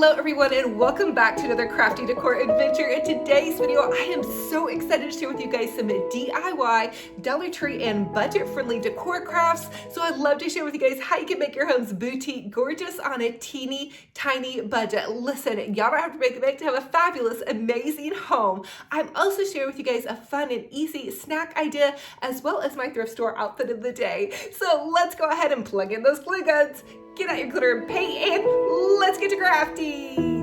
Hello everyone and welcome back to another crafty decor adventure. In today's video, I am so excited to share with you guys some DIY, Dollar Tree and budget-friendly decor crafts. So I'd love to share with you guys how you can make your homes boutique gorgeous on a teeny tiny budget. Listen, y'all don't have to break the bank to have a fabulous, amazing home. I'm also sharing with you guys a fun and easy snack idea as well as my thrift store outfit of the day. So let's go ahead and plug in those glue guns. Get out your glitter and paint and let's get to crafting!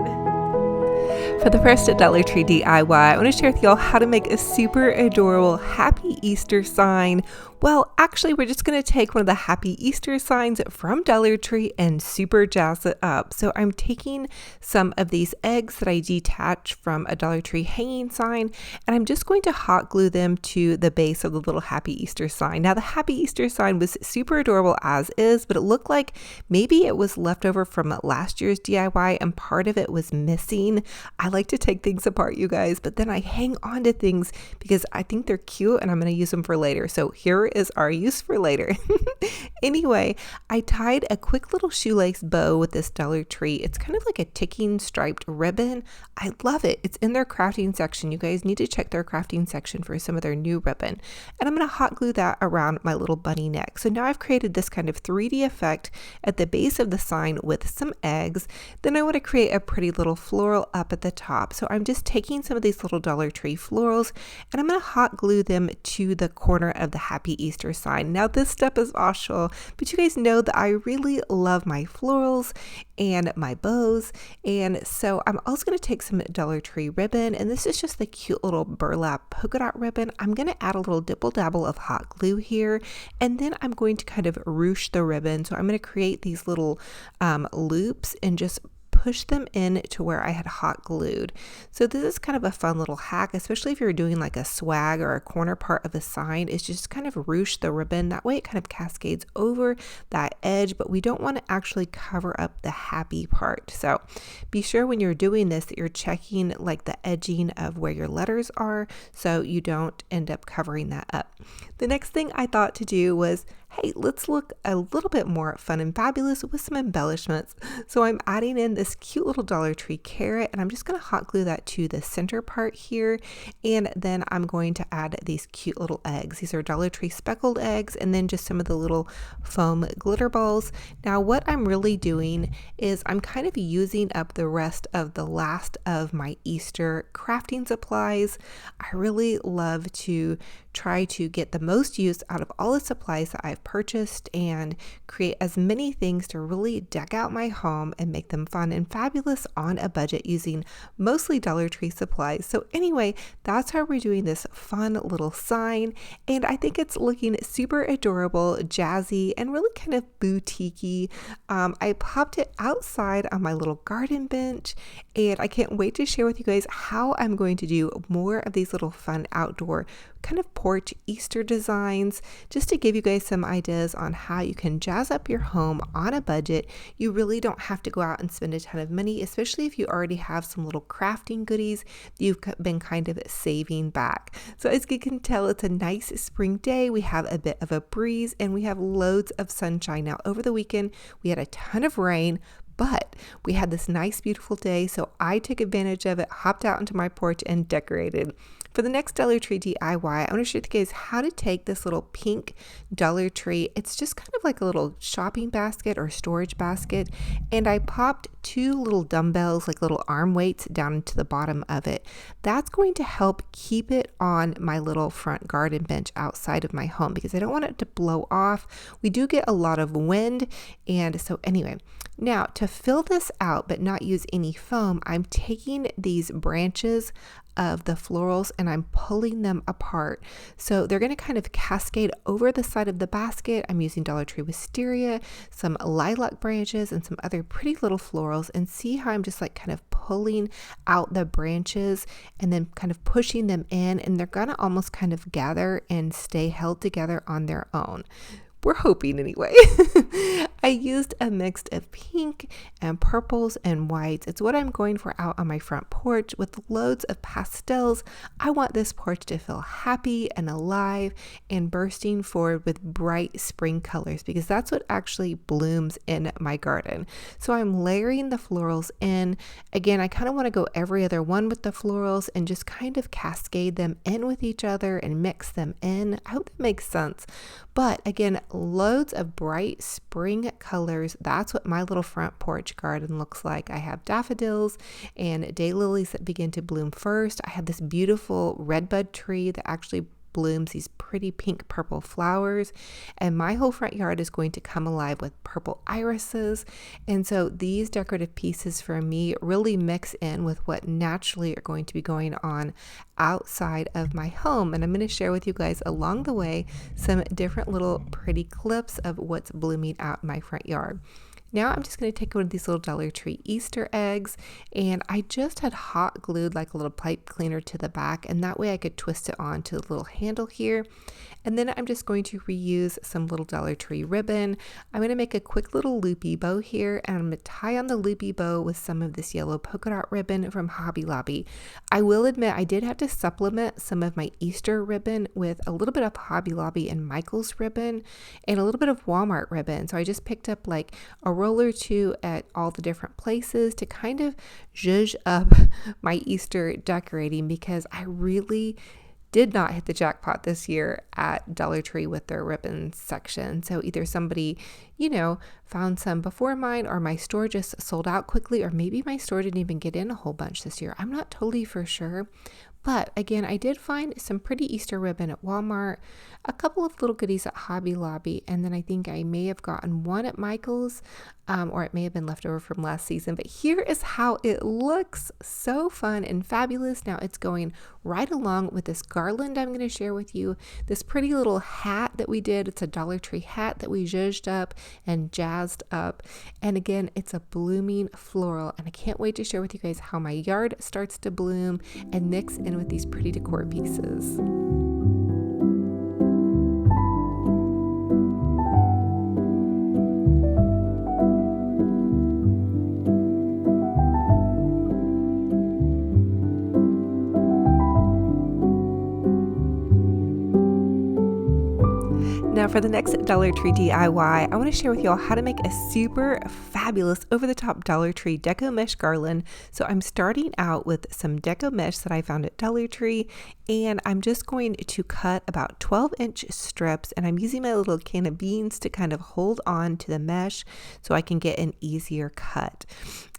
For the first Dollar Tree DIY, I want to share with y'all how to make a super adorable Happy Easter sign. Well, actually, we're just going to take one of the Happy Easter signs from Dollar Tree and super jazz it up. So I'm taking some of these eggs that I detached from a Dollar Tree hanging sign, and I'm just going to hot glue them to the base of the little Happy Easter sign. Now, the Happy Easter sign was super adorable as is, but it looked like maybe it was left over from last year's DIY and part of it was missing. I like to take things apart, you guys, but then I hang on to things because I think they're cute and I'm going to use them for later. So here is our use for later. Anyway, I tied a quick little shoelace bow with this Dollar Tree. It's kind of like a ticking striped ribbon. I love it. It's in their crafting section. You guys need to check their crafting section for some of their new ribbon. And I'm going to hot glue that around my little bunny neck. So now I've created this kind of 3D effect at the base of the sign with some eggs. Then I want to create a pretty little floral up at the top. So I'm just taking some of these little Dollar Tree florals and I'm going to hot glue them to the corner of the Happy Easter sign. Now this step is optional, but you guys know that I really love my florals and my bows, and so I'm also going to take some Dollar Tree ribbon, and this is just the cute little burlap polka dot ribbon. I'm going to add a little dibble dabble of hot glue here, and then I'm going to kind of ruche the ribbon. So I'm going to create these little loops and just push them in to where I had hot glued. So this is kind of a fun little hack, especially if you're doing like a swag or a corner part of a sign, is just kind of ruche the ribbon. That way it kind of cascades over that edge, but we don't want to actually cover up the happy part. So be sure when you're doing this that you're checking like the edging of where your letters are so you don't end up covering that up. The next thing I thought to do was, hey, let's look a little bit more fun and fabulous with some embellishments. So I'm adding in this cute little Dollar Tree carrot, and I'm just going to hot glue that to the center part here. And then I'm going to add these cute little eggs. These are Dollar Tree speckled eggs, and then just some of the little foam glitter balls. Now what I'm really doing is I'm kind of using up the rest of the last of my Easter crafting supplies. I really love to try to get the most use out of all the supplies that I've purchased and create as many things to really deck out my home and make them fun and fabulous on a budget using mostly Dollar Tree supplies. So anyway, that's how we're doing this fun little sign, and I think it's looking super adorable, jazzy, and really kind of boutique-y. I popped it outside on my little garden bench, and I can't wait to share with you guys how I'm going to do more of these little fun outdoor kind of porch Easter designs, just to give you guys some ideas on how you can jazz up your home on a budget. You really don't have to go out and spend a ton of money, especially if you already have some little crafting goodies you've been kind of saving back. So as you can tell, it's a nice spring day. We have a bit of a breeze and we have loads of sunshine. Now over the weekend, we had a ton of rain, but we had this nice, beautiful day, so I took advantage of it, hopped out into my porch and decorated. For the next Dollar Tree DIY, I want to show you guys how to take this little pink Dollar Tree. It's just kind of like a little shopping basket or storage basket, and I popped two little dumbbells, like little arm weights, down into the bottom of it. That's going to help keep it on my little front garden bench outside of my home because I don't want it to blow off. We do get a lot of wind, and so anyway, now to fill this out but not use any foam, I'm taking these branches of the florals and I'm pulling them apart. So they're going to kind of cascade over the side of the basket. I'm using Dollar Tree wisteria, some lilac branches, and some other pretty little florals, and see how I'm just like kind of pulling out the branches and then kind of pushing them in, and they're going to almost kind of gather and stay held together on their own. We're hoping anyway. I used a mix of pink and purples and whites. It's what I'm going for out on my front porch with loads of pastels. I want this porch to feel happy and alive and bursting forward with bright spring colors because that's what actually blooms in my garden. So I'm layering the florals in. Again, I kind of want to go every other one with the florals and just kind of cascade them in with each other and mix them in. I hope that makes sense. But again, loads of bright spring colors. That's what my little front porch garden looks like. I have daffodils and daylilies that begin to bloom first. I have this beautiful redbud tree that actually blooms these pretty pink purple flowers, and my whole front yard is going to come alive with purple irises. And so these decorative pieces for me really mix in with what naturally are going to be going on outside of my home, and I'm going to share with you guys along the way some different little pretty clips of what's blooming out in my front yard. Now I'm just going to take one of these little Dollar Tree Easter eggs, and I just had hot glued like a little pipe cleaner to the back, and that way I could twist it onto the little handle here. And then I'm just going to reuse some little Dollar Tree ribbon. I'm going to make a quick little loopy bow here, and I'm going to tie on the loopy bow with some of this yellow polka dot ribbon from Hobby Lobby. I will admit I did have to supplement some of my Easter ribbon with a little bit of Hobby Lobby and Michael's ribbon and a little bit of Walmart ribbon. So I just picked up like a roll or two at all the different places to kind of zhuzh up my Easter decorating because I really did not hit the jackpot this year at Dollar Tree with their ribbon section. So either somebody, found some before mine, or my store just sold out quickly, or maybe my store didn't even get in a whole bunch this year. I'm not totally for sure. But again, I did find some pretty Easter ribbon at Walmart, a couple of little goodies at Hobby Lobby, and then I think I may have gotten one at Michael's, or it may have been left over from last season. But here is how it looks. So fun and fabulous. Now it's going right along with this garland I'm going to share with you. This pretty little hat that we did. It's a Dollar Tree hat that we zhuzhed up and jazzed up. And again, it's a blooming floral. And I can't wait to share with you guys how my yard starts to bloom and mix in with these pretty decor pieces. Now for the next Dollar Tree DIY, I want to share with y'all how to make a super fabulous over-the-top Dollar Tree Deco mesh garland. So I'm starting out with some Deco mesh that I found at Dollar Tree, and I'm just going to cut about 12-inch strips, and I'm using my little can of beans to kind of hold on to the mesh so I can get an easier cut.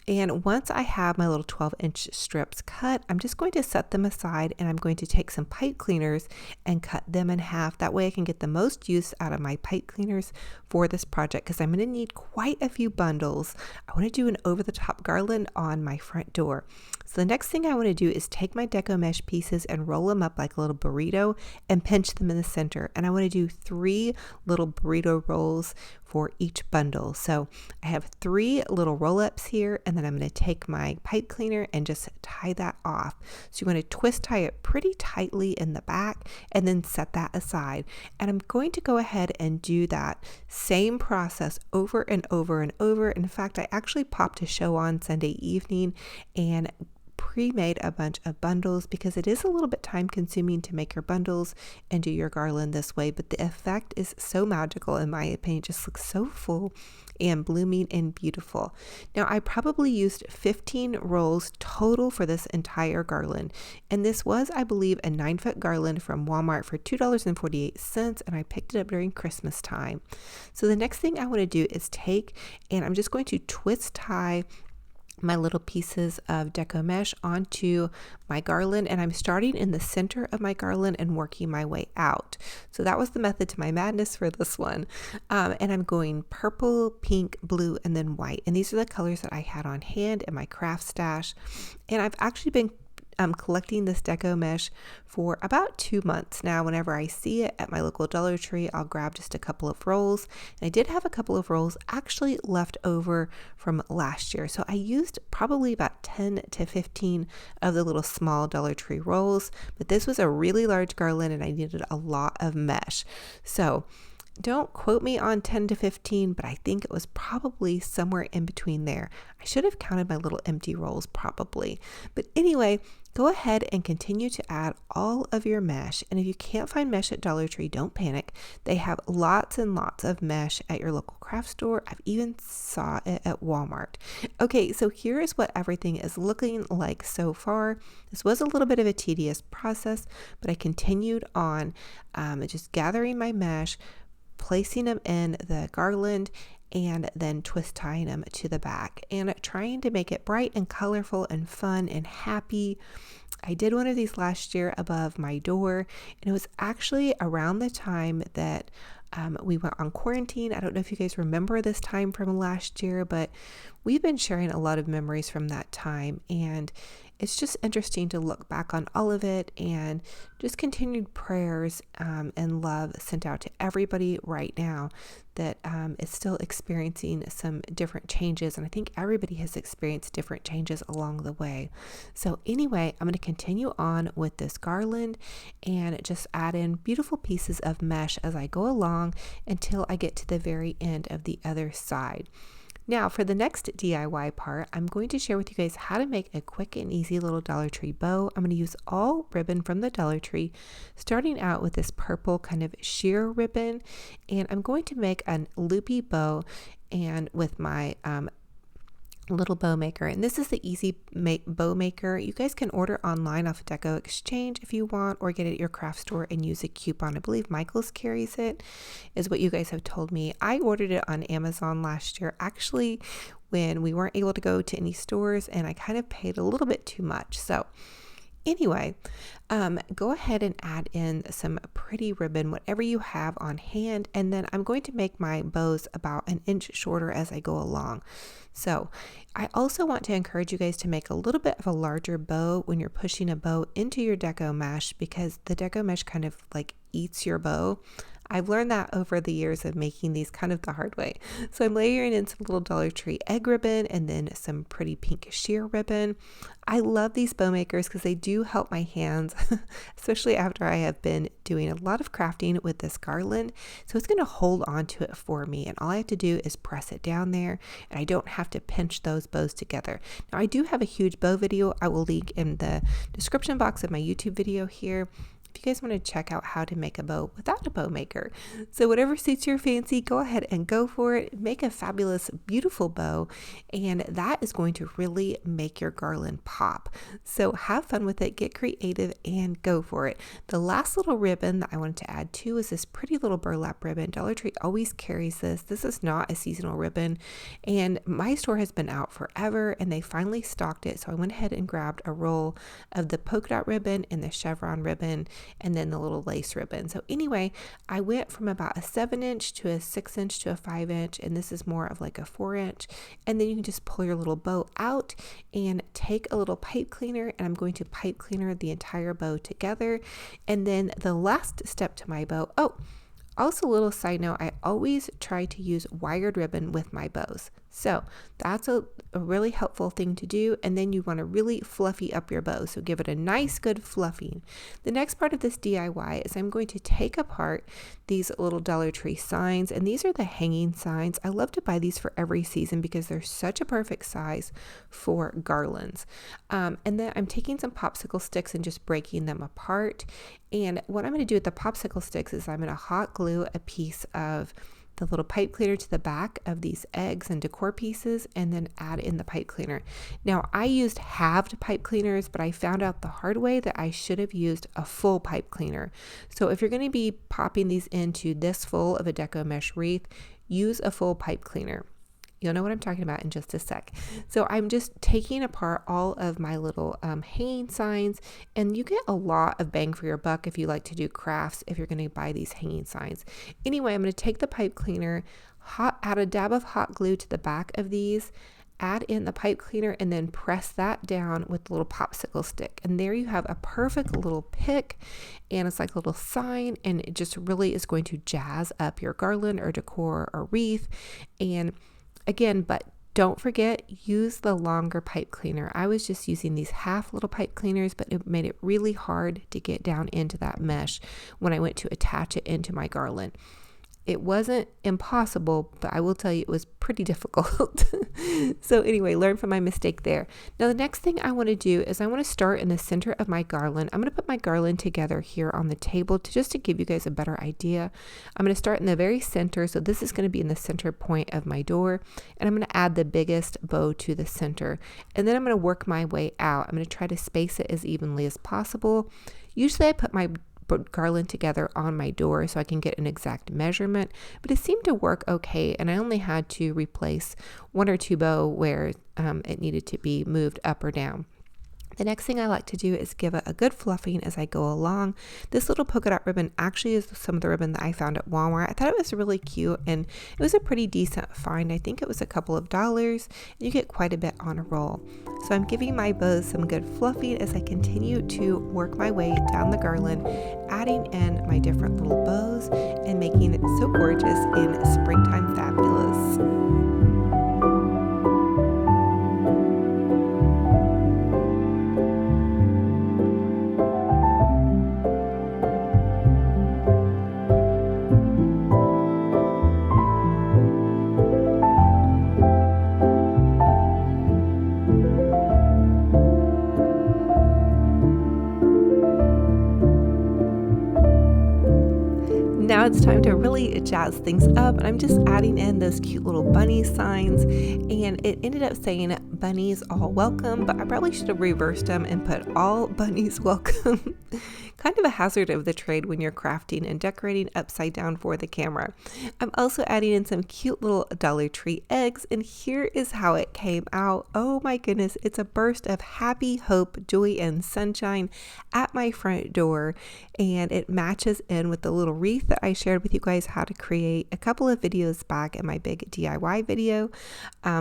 And once I have my little 12-inch strips cut, I'm just going to set them aside, and I'm going to take some pipe cleaners and cut them in half. That way I can get the most use out of my pipe cleaners for this project because I'm going to need quite a few bundles. I want to do an over-the-top garland on my front door. So the next thing I want to do is take my Deco mesh pieces and roll them up like a little burrito and pinch them in the center. And I want to do 3 little burrito rolls for each bundle. So I have 3 little roll-ups here, and then I'm going to take my pipe cleaner and just tie that off. So you want to twist tie it pretty tightly in the back and then set that aside. And I'm going to go ahead and do that same process over and over and over. In fact, I actually popped a show on Sunday evening and pre-made a bunch of bundles because it is a little bit time consuming to make your bundles and do your garland this way, but the effect is so magical in my opinion. It just looks so full and blooming and beautiful. Now I probably used 15 rolls total for this entire garland, and this was, I believe, a 9-foot garland from Walmart for $2.48, and I picked it up during Christmas time. So the next thing I want to do is take, and I'm just going to twist tie my little pieces of Deco mesh onto my garland, and I'm starting in the center of my garland and working my way out. So that was the method to my madness for this one. And I'm going purple, pink, blue, and then white. And these are the colors that I had on hand in my craft stash. And I've actually been collecting this Deco mesh for about 2 months now. Whenever I see it at my local Dollar Tree, I'll grab just a couple of rolls. And I did have a couple of rolls actually left over from last year. So I used probably about 10 to 15 of the little small Dollar Tree rolls, but this was a really large garland and I needed a lot of mesh. So Don't quote me on 10 to 15, but I think it was probably somewhere in between there. I should have counted my little empty rolls probably. But anyway, go ahead and continue to add all of your mesh. And if you can't find mesh at Dollar Tree, don't panic. They have lots and lots of mesh at your local craft store. I've even saw it at Walmart. Okay, so here is what everything is looking like so far. This was a little bit of a tedious process, but I continued on just gathering my mesh, placing them in the garland, and then twist tying them to the back and trying to make it bright and colorful and fun and happy. I did one of these last year above my door, and it was actually around the time that we went on quarantine. I don't know if you guys remember this time from last year, but we've been sharing a lot of memories from that time, and it's just interesting to look back on all of it and just continued prayers and love sent out to everybody right now that is still experiencing some different changes. And I think everybody has experienced different changes along the way. So anyway, I'm going to continue on with this garland and just add in beautiful pieces of mesh as I go along until I get to the very end of the other side. Now for the next DIY part, I'm going to share with you guys how to make a quick and easy little Dollar Tree bow. I'm going to use all ribbon from the Dollar Tree, starting out with this purple kind of sheer ribbon, and I'm going to make a loopy bow and with my little bow maker. And this is the easy bow maker. You guys can order online off Deco Exchange if you want, or get it at your craft store and use a coupon. I believe Michael's carries it, is what you guys have told me. I ordered it on Amazon last year, actually, when we weren't able to go to any stores, and I kind of paid a little bit too much. So anyway, go ahead and add in some pretty ribbon, whatever you have on hand, and then I'm going to make my bows about an inch shorter as I go along. So I also want to encourage you guys to make a little bit of a larger bow when you're pushing a bow into your Deco mesh, because the Deco mesh kind of like eats your bow. I've learned that over the years of making these kind of the hard way. So I'm layering in some little Dollar Tree egg ribbon and then some pretty pink sheer ribbon. I love these bow makers because they do help my hands, especially after I have been doing a lot of crafting with this garland. So it's going to hold on to it for me, and all I have to do is press it down there, and I don't have to pinch those bows together. Now I do have a huge bow video I will link in the description box of my YouTube video here, if you guys want to check out how to make a bow without a bow maker. So whatever suits your fancy, go ahead and go for it. Make a fabulous, beautiful bow, and that is going to really make your garland pop. So have fun with it, get creative, and go for it. The last little ribbon that I wanted to add too is this pretty little burlap ribbon. Dollar Tree always carries this. This is not a seasonal ribbon, and my store has been out forever, and they finally stocked it. So I went ahead and grabbed a roll of the polka dot ribbon and the chevron ribbon, and then the little lace ribbon. So anyway, I went from about a 7-inch to a 6-inch to a 5-inch, and this is more of like a 4-inch. And then you can just pull your little bow out and take a little pipe cleaner, and I'm going to pipe cleaner the entire bow together. And then the last step to my bow, also a little side note, I always try to use wired ribbon with my bows. So that's a really helpful thing to do. And then you want to really fluffy up your bow. So give it a nice good fluffing. The next part of this DIY is I'm going to take apart these little Dollar Tree signs. And these are the hanging signs. I love to buy these for every season because they're such a perfect size for garlands. And then I'm taking some popsicle sticks and just breaking them apart. And what I'm going to do with the popsicle sticks is I'm going to hot glue a piece of the little pipe cleaner to the back of these eggs and decor pieces, and then add in the pipe cleaner. Now I used halved pipe cleaners, but I found out the hard way that I should have used a full pipe cleaner. So if you're going to be popping these into this full of a Deco mesh wreath, use a full pipe cleaner. You'll know what I'm talking about in just a sec. So I'm just taking apart all of my little hanging signs, and you get a lot of bang for your buck if you like to do crafts, if you're going to buy these hanging signs. Anyway, I'm going to take the pipe cleaner, add a dab of hot glue to the back of these, add in the pipe cleaner, and then press that down with the little popsicle stick. And there you have a perfect little pick, and it's like a little sign, and it just really is going to jazz up your garland or decor or wreath. And again, but don't forget, use the longer pipe cleaner. I was just using these half little pipe cleaners, but it made it really hard to get down into that mesh when I went to attach it into my garland. It wasn't impossible, but I will tell you it was pretty difficult. So anyway, learn from my mistake there. Now the next thing I want to do is I want to start in the center of my garland. I'm going to put my garland together here on the table just to give you guys a better idea. I'm going to start in the very center. So this is going to be in the center point of my door, and I'm going to add the biggest bow to the center. And then I'm going to work my way out. I'm going to try to space it as evenly as possible. Usually I put my garland together on my door so I can get an exact measurement, but it seemed to work okay, and I only had to replace 1 or 2 bow where it needed to be moved up or down. The next thing I like to do is give it a good fluffing as I go along. This little polka dot ribbon actually is some of the ribbon that I found at Walmart. I thought it was really cute, and it was a pretty decent find. I think it was a couple of dollars. You get quite a bit on a roll. So I'm giving my bows some good fluffing as I continue to work my way down the garland, adding in my different little bows and making it so gorgeous and springtime fabulous. Now it's time to really jazz things up, and I'm just adding in those cute little bunny signs, and it ended up saying bunnies all welcome, but I probably should have reversed them and put all bunnies welcome. Kind of a hazard of the trade when you're crafting and decorating upside down for the camera. I'm also adding in some cute little Dollar Tree eggs, and here is how it came out. Oh my goodness, it's a burst of happy, hope, joy, and sunshine at my front door, and it matches in with the little wreath that I shared with you guys how to create a couple of videos back in my big DIY video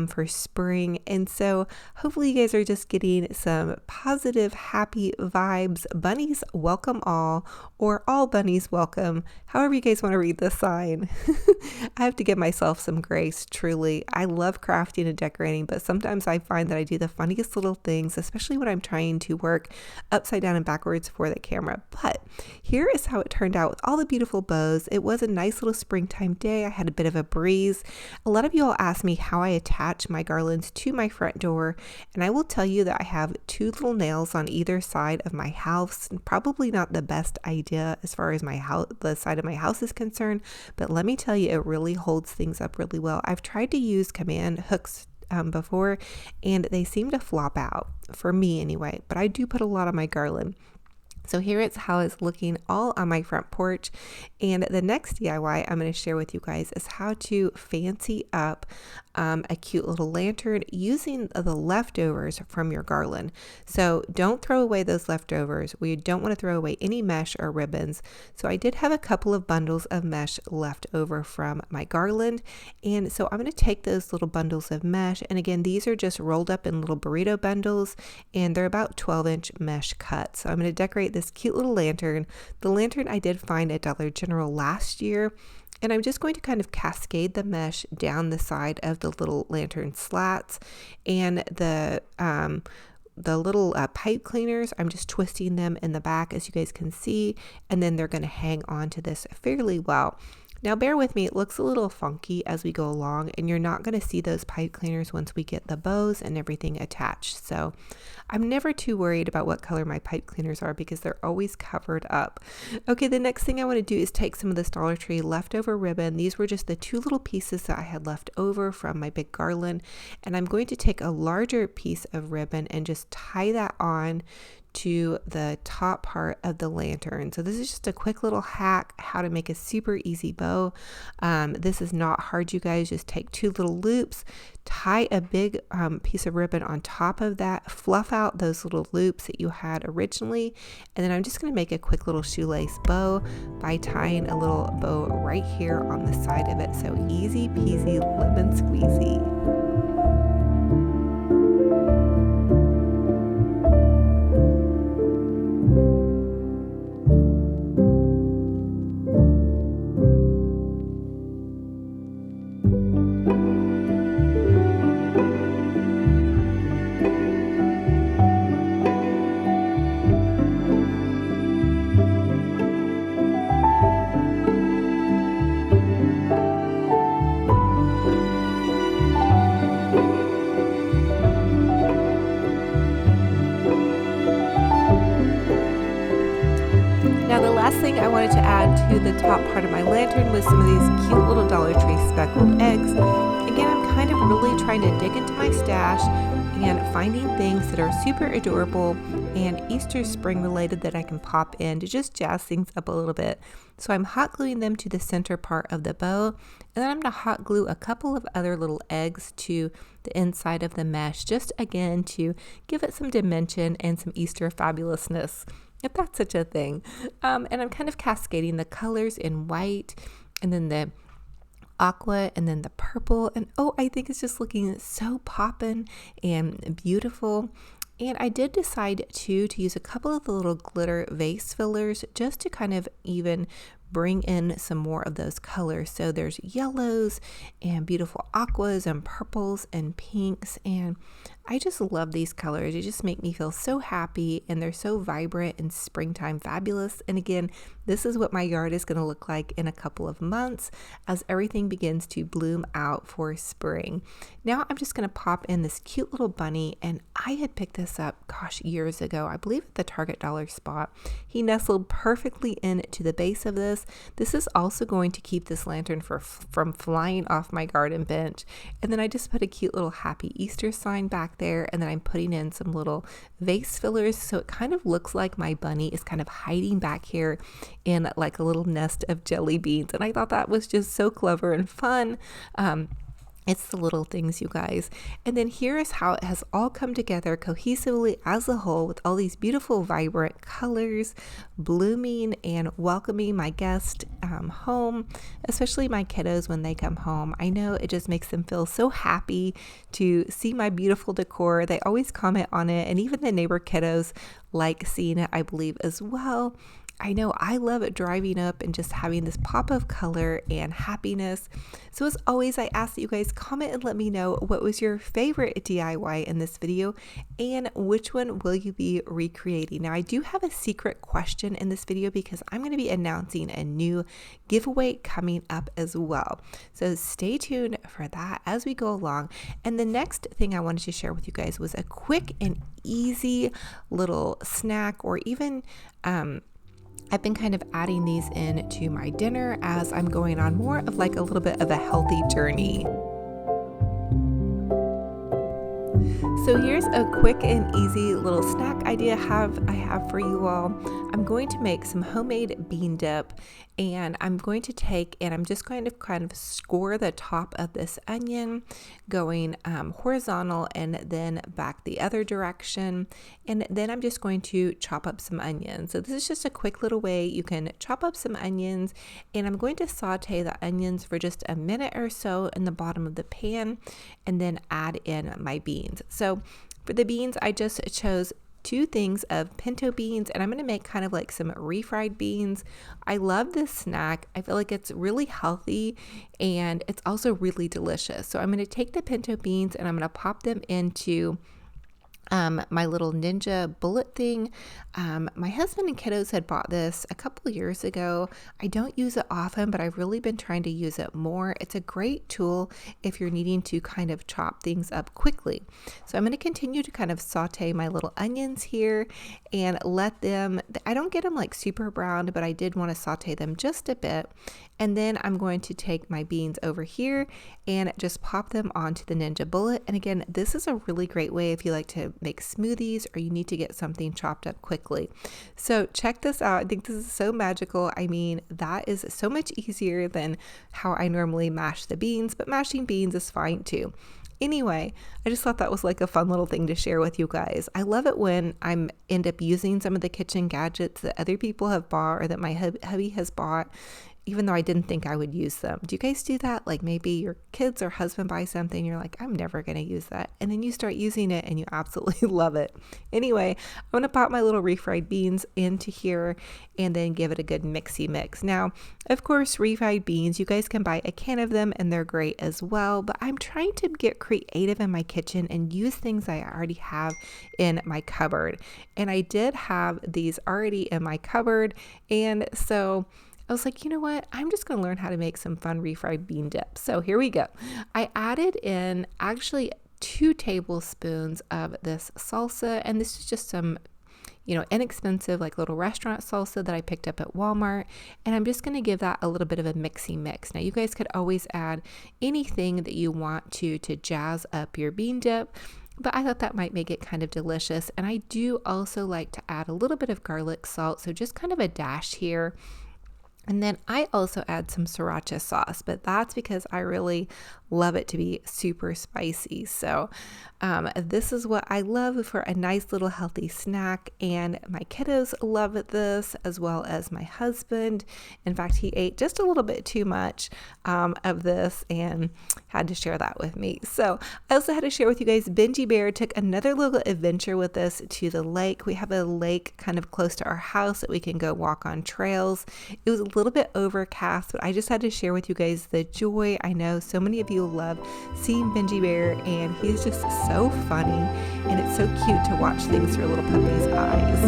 for spring. And so hopefully you guys are just getting some positive, happy vibes. Bunnies welcome all, or all bunnies welcome, however you guys want to read the sign. I have to give myself some grace, truly. I love crafting and decorating, but sometimes I find that I do the funniest little things, especially when I'm trying to work upside down and backwards for the camera. But here is how it turned out with all the beautiful bows. It was a nice little springtime day. I had a bit of a breeze. A lot of you all asked me how I attach my garlands to my front door, and I will tell you that I have 2 little nails on either side of my house. Probably not the best idea as far as my house, the side of my house is concerned, but let me tell you, it really holds things up really well. I've tried to use command hooks before, and they seem to flop out, for me anyway, but I do put a lot on my garland. So here it's how it's looking all on my front porch. And the next DIY I'm going to share with you guys is how to fancy up a cute little lantern using the leftovers from your garland. So don't throw away those leftovers. We don't want to throw away any mesh or ribbons. So I did have a couple of bundles of mesh left over from my garland. And so I'm going to take those little bundles of mesh. And again, these are just rolled up in little burrito bundles, and they're about 12-inch mesh cuts. So I'm going to decorate this cute little lantern. The lantern I did find at Dollar General last year, and I'm just going to kind of cascade the mesh down the side of the little lantern slats, and the little pipe cleaners, I'm just twisting them in the back, as you guys can see, and then they're going to hang on to this fairly well. Now bear with me, it looks a little funky as we go along, and you're not going to see those pipe cleaners once we get the bows and everything attached. So I'm never too worried about what color my pipe cleaners are because they're always covered up. Okay, the next thing I want to do is take some of this Dollar Tree leftover ribbon. These were just the 2 little pieces that I had left over from my big garland, and I'm going to take a larger piece of ribbon and just tie that on to the top part of the lantern. So this is just a quick little hack how to make a super easy bow. This is not hard, you guys. Just take 2 little loops, tie a big piece of ribbon on top of that, fluff out those little loops that you had originally, and then I'm just going to make a quick little shoelace bow by tying a little bow right here on the side of it. So easy peasy lemon squeezy. into the top part of my lantern with some of these cute little Dollar Tree speckled eggs. Again, I'm kind of really trying to dig into my stash and finding things that are super adorable and Easter spring related that I can pop in to just jazz things up a little bit. So I'm hot gluing them to the center part of the bow, and then I'm going to hot glue a couple of other little eggs to the inside of the mesh, just again to give it some dimension and some Easter fabulousness, if that's such a thing. And I'm kind of cascading the colors in white and then the aqua and then the purple, and oh, I think it's just looking so poppin' and beautiful. And I did decide to use a couple of the little glitter vase fillers just to kind of even bring in some more of those colors. So there's yellows and beautiful aquas and purples and pinks, and I just love these colors. They just make me feel so happy, and they're so vibrant and springtime fabulous. And again, this is what my yard is going to look like in a couple of months as everything begins to bloom out for spring. Now I'm just going to pop in this cute little bunny, and I had picked this up, gosh, years ago, I believe at the Target dollar spot. He nestled perfectly into the base of this. This is also going to keep this lantern from flying off my garden bench. And then I just put a cute little happy Easter sign back there, and then I'm putting in some little vase fillers so it kind of looks like my bunny is kind of hiding back here in like a little nest of jelly beans. And I thought that was just so clever and fun. It's the little things, you guys. And then here is how it has all come together cohesively as a whole with all these beautiful, vibrant colors, blooming and welcoming my guest home, especially my kiddos when they come home. I know it just makes them feel so happy to see my beautiful decor. They always comment on it, and even the neighbor kiddos like seeing it, I believe, as well. I know I love it driving up and just having this pop of color and happiness. So as always, I ask that you guys comment and let me know what was your favorite DIY in this video and which one will you be recreating. Now I do have a secret question in this video because I'm going to be announcing a new giveaway coming up as well. So stay tuned for that as we go along. And the next thing I wanted to share with you guys was a quick and easy little snack, or even I've been kind of adding these in to my dinner as I'm going on more of like a little bit of a healthy journey. So here's a quick and easy little snack idea I have for you all. I'm going to make some homemade bean dip, and I'm going to take and I'm just going to kind of score the top of this onion going horizontal and then back the other direction, and then I'm just going to chop up some onions. So this is just a quick little way you can chop up some onions, and I'm going to saute the onions for just a minute or so in the bottom of the pan and then add in my beans. So for the beans, I just chose 2 things of pinto beans, and I'm going to make kind of like some refried beans. I love this snack. I feel like it's really healthy and it's also really delicious. So I'm going to take the pinto beans and I'm going to pop them into my little Ninja bullet thing. My husband and kiddos had bought this a couple of years ago. I don't use it often, but I've really been trying to use it more. It's a great tool if you're needing to kind of chop things up quickly. So I'm going to continue to kind of saute my little onions here and let them, I don't get them like super brown, but I did want to saute them just a bit. And then I'm going to take my beans over here and just pop them onto the Ninja bullet. And again, this is a really great way if you like to make smoothies or you need to get something chopped up quickly. So check this out. I think this is so magical. I mean, that is so much easier than how I normally mash the beans, but mashing beans is fine too. Anyway, I just thought that was like a fun little thing to share with you guys. I love it when I end up using some of the kitchen gadgets that other people have bought or that my hubby has bought, even though I didn't think I would use them. Do you guys do that? Like maybe your kids or husband buy something, you're like, I'm never going to use that. And then you start using it and you absolutely love it. Anyway, I'm going to pop my little refried beans into here and then give it a good mixy mix. Now, of course, refried beans, you guys can buy a can of them and they're great as well. But I'm trying to get creative in my kitchen and use things I already have in my cupboard. And I did have these already in my cupboard. And so I was like, you know what? I'm just going to learn how to make some fun refried bean dip. So here we go. I added in actually 2 tablespoons of this salsa, and this is just some, inexpensive, like little restaurant salsa that I picked up at Walmart. And I'm just going to give that a little bit of a mixy mix. Now, you guys could always add anything that you want to jazz up your bean dip, but I thought that might make it kind of delicious. And I do also like to add a little bit of garlic salt, so just kind of a dash here. And then I also add some sriracha sauce, but that's because I really love it to be super spicy. So this is what I love for a nice little healthy snack, and my kiddos love this as well as my husband. In fact, he ate just a little bit too much of this and had to share that with me. So I also had to share with you guys, Benji Bear took another little adventure with us to the lake. We have a lake kind of close to our house that we can go walk on trails. It was a little bit overcast, but I just had to share with you guys the joy. I know so many of you love seeing Benji Bear, and he's just so funny, and it's so cute to watch things through a little puppy's eyes.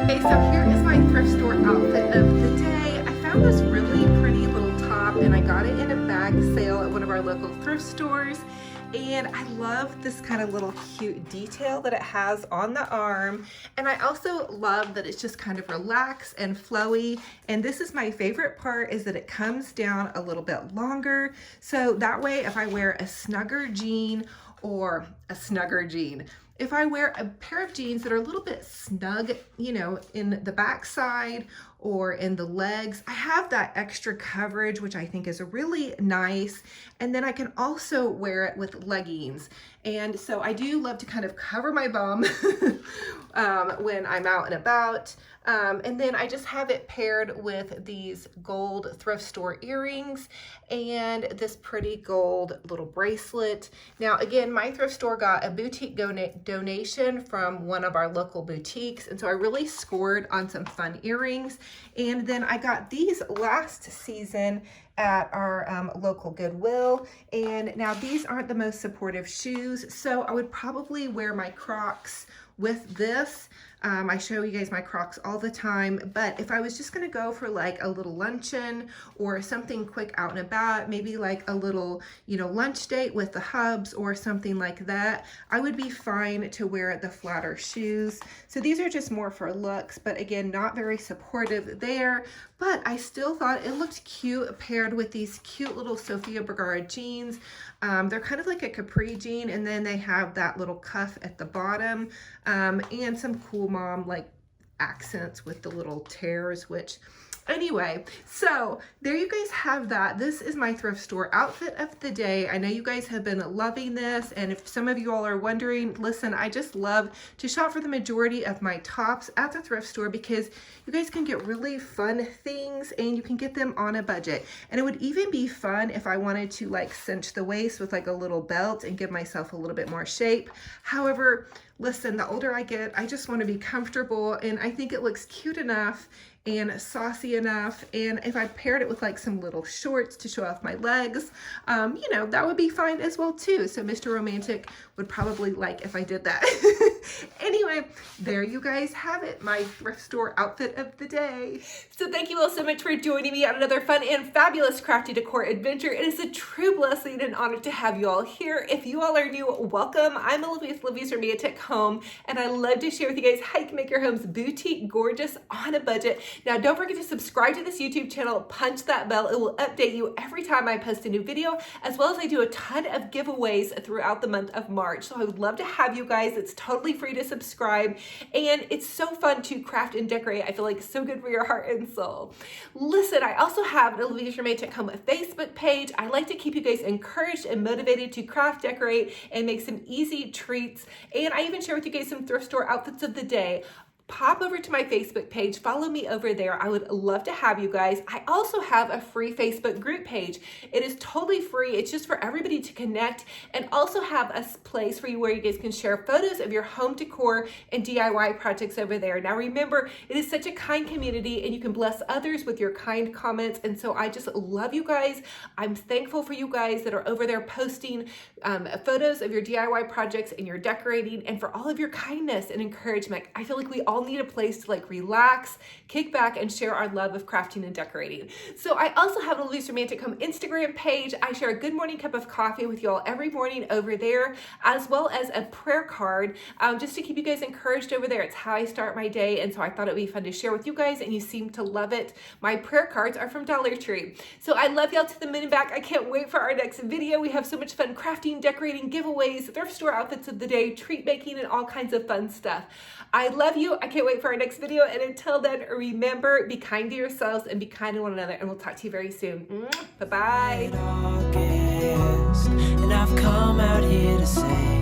Okay, so here is my thrift store outfit of the day. I found this really pretty little top, and I got it in a bag sale at one of our local thrift stores. And I love this kind of little cute detail that it has on the arm. And I also love that it's just kind of relaxed and flowy. And this is my favorite part, is that it comes down a little bit longer. So that way, if I wear a snugger jean, if I wear a pair of jeans that are a little bit snug, in the backside or in the legs, I have that extra coverage, which I think is really nice. And then I can also wear it with leggings. And so I do love to kind of cover my bum when I'm out and about. And then I just have it paired with these gold thrift store earrings and this pretty gold little bracelet. Now, again, my thrift store got a boutique donation from one of our local boutiques. And so I really scored on some fun earrings. And then I got these last season at our local Goodwill. And now these aren't the most supportive shoes, so I would probably wear my Crocs with this. I show you guys my Crocs all the time, but if I was just gonna go for like a little luncheon or something quick out and about, maybe like a little, lunch date with the hubs or something like that, I would be fine to wear the flatter shoes. So these are just more for looks, but again, not very supportive there, but I still thought it looked cute paired with these cute little Sofia Vergara jeans. They're kind of like a capri jean, and then they have that little cuff at the bottom, and some cool mom like accents with the little tears, which anyway, so there you guys have that. This is my thrift store outfit of the day. I know you guys have been loving this, and if some of you all are wondering, listen, I just love to shop for the majority of my tops at the thrift store because you guys can get really fun things and you can get them on a budget. And it would even be fun if I wanted to like cinch the waist with like a little belt and give myself a little bit more shape. However, listen, the older I get, I just want to be comfortable, and I think it looks cute enough and saucy enough. And if I paired it with like some little shorts to show off my legs, that would be fine as well too. So Mr. Romantic would probably like if I did that. Anyway, there you guys have it, my thrift store outfit of the day. So thank you all so much for joining me on another fun and fabulous crafty decor adventure. It is a true blessing and honor to have you all here. If you all are new, welcome. I'm Olivia with Olivia's Romantic Home, and I love to share with you guys how you can make your homes boutique, gorgeous, on a budget. Now, don't forget to subscribe to this YouTube channel, punch that bell. It will update you every time I post a new video, as well as I do a ton of giveaways throughout the month of March. So I would love to have you guys. It's totally free to subscribe, and it's so fun to craft and decorate. I feel like it's so good for your heart and soul. Listen, I also have an Olivia's Romantic Home Facebook page. I like to keep you guys encouraged and motivated to craft, decorate, and make some easy treats. And I even share with you guys some thrift store outfits of the day. Pop over to my Facebook page, follow me over there. I would love to have you guys. I also have a free Facebook group page. It is totally free. It's just for everybody to connect, and also have a place for you where you guys can share photos of your home decor and DIY projects over there. Now remember, it is such a kind community, and you can bless others with your kind comments. And so I just love you guys. I'm thankful for you guys that are over there posting photos of your DIY projects and your decorating, and for all of your kindness and encouragement. I feel like we all all need a place to like relax, kick back, and share our love of crafting and decorating. So I also have a Loose Romantic Home Instagram page. I share a good morning cup of coffee with y'all every morning over there, as well as a prayer card, just to keep you guys encouraged over there. It's how I start my day, and so I thought it would be fun to share with you guys, and you seem to love it. My prayer cards are from Dollar Tree. So I love y'all to the moon and back. I can't wait for our next video. We have so much fun crafting, decorating, giveaways, thrift store outfits of the day, treat making, and all kinds of fun stuff. I love you. I can't wait for our next video. And until then, remember, be kind to yourselves and be kind to one another. And we'll talk to you very soon. Bye-bye. And I've come out here to say